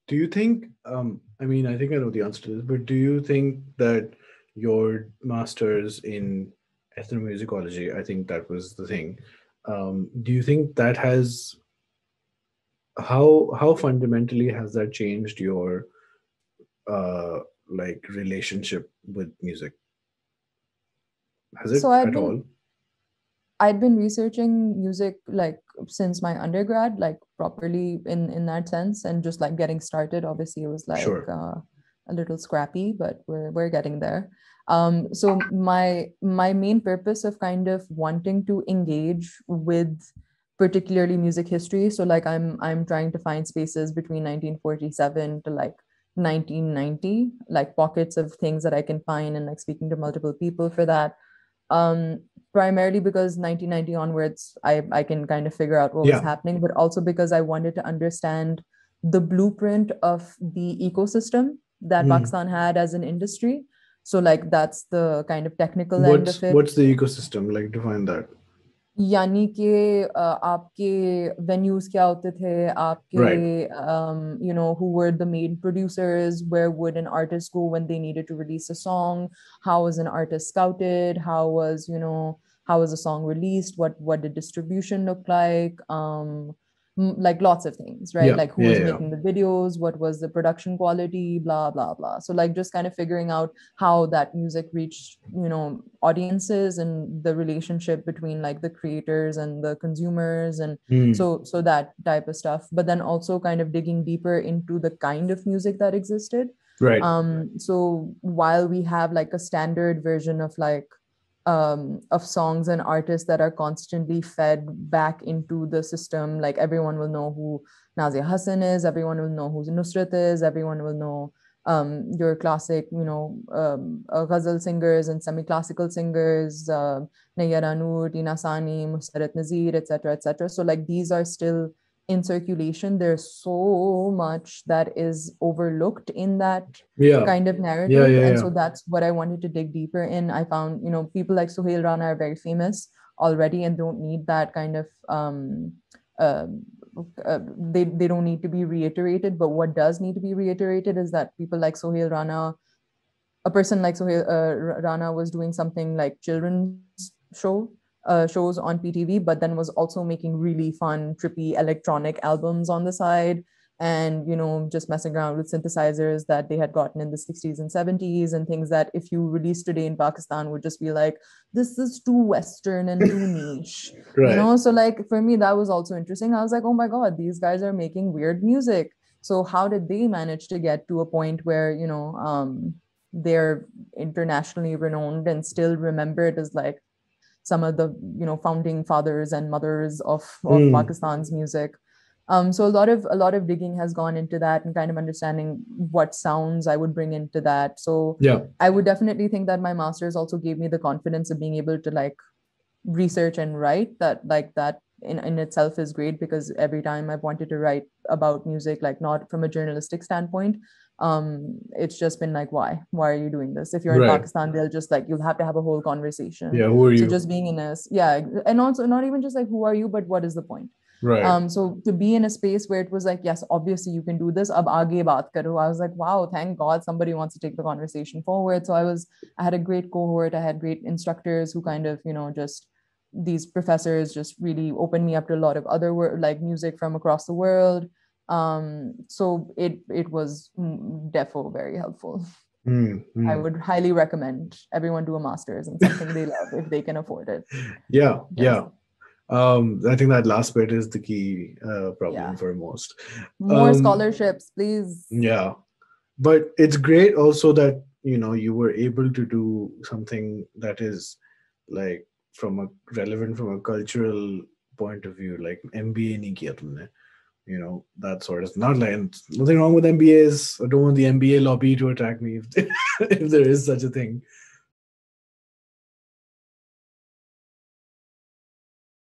Do you think, I mean, I think I know the answer to this, but do you think that your master's in ethnomusicology, I think that was the thing, do you think that has, how fundamentally has that changed your uh like relationship with music? Has it So at all? I'd been researching music like since my undergrad, like properly in that sense, and just like getting started. Obviously, it was like Sure. a little scrappy, but we're getting there. So my main purpose of kind of wanting to engage with particularly music history. So like I'm trying to find spaces between 1947 to like 1990, like pockets of things that I can find, and like speaking to multiple people for that, um, primarily because 1990 onwards, I can kind of figure out what was Yeah. happening, but also because I wanted to understand the blueprint of the ecosystem that Hmm. Pakistan had as an industry. So like that's the kind of technical end of it. What's the ecosystem like? Define that. यानी कि आपके venues क्या होते थे आपके Right. you know, who were the main producers, where would an artist go when they needed to release a song, how was an artist scouted, how was, you know, how was a song released, what did distribution look like, like lots of things, right? Yeah. Like who Yeah. was Yeah. making the videos, what was the production quality, blah blah blah. So like just kind of figuring out how that music reached, you know, audiences, and the relationship between like the creators and the consumers, and Hmm. so that type of stuff, but then also kind of digging deeper into the kind of music that existed. Right. So while we have like a standard version of songs and artists that are constantly fed back into the system. Like everyone will know who Nazia Hassan is, everyone will know who Nusrat is, everyone will know your classic, you know, ghazal singers and semi-classical singers, Nayyara Noor, Tina Sani, Musarat Nazir, etc., etc. So like these are still in circulation. There's so much that is overlooked in that Yeah. kind of Yeah. narrative. Yeah. And Yeah. so that's what I wanted to dig deeper in. I found, you know, people like Sohail Rana are very famous already and don't need that kind of uh, they don't need to be reiterated. But what does need to be reiterated is that people like Sohail Rana, a person like Sohail Rana was doing something like children's shows on PTV, but then was also making really fun, trippy electronic albums on the side, and you know, just messing around with synthesizers that they had gotten in the 60s and 70s, and things that if you release today in Pakistan would just be like, this is too Western and too niche, you Right. know. So like for me, that was also interesting. I was like, oh my God, these guys are making weird music. So how did they manage to get to a point where, you know, they're internationally renowned and still remembered as like some of the, you know, founding fathers and mothers of Hmm. Pakistan's music. So a lot of digging has gone into that and kind of understanding what sounds I would bring into that. So Yeah. I would definitely think that my master's also gave me the confidence of being able to like research and write. That like that in itself is great, because every time I've wanted to write about music, like not from a journalistic standpoint, it's just been like, why are you doing this? If you're in Right. Pakistan, they'll just like, you'll have to have a whole conversation. Yeah. Who are So you? just being in a, yeah, and also not even just like who are you, but what is the point? Right. So to be in a space where it was like, yes, obviously you can do this, ab aage baat karo, I was like, wow, thank God somebody wants to take the conversation forward. So I had a great cohort, I had great instructors who kind of, you know, just these professors just really opened me up to a lot of other like music from across the world. So it was defo very helpful. Hmm. I Hmm. would highly recommend everyone do a master's in something they love if they can afford it. Yeah. Yes. Yeah. I think that last bit is the key problem Yeah. for most. More Um, scholarships, please. yeah, but it's great also that you were able to do something that is like from a relevant from a cultural point of view, like MBA nahi kiya tumne. That sort of not like nothing wrong with MBAs. I don't want the MBA lobby to attack me if if there is such a thing.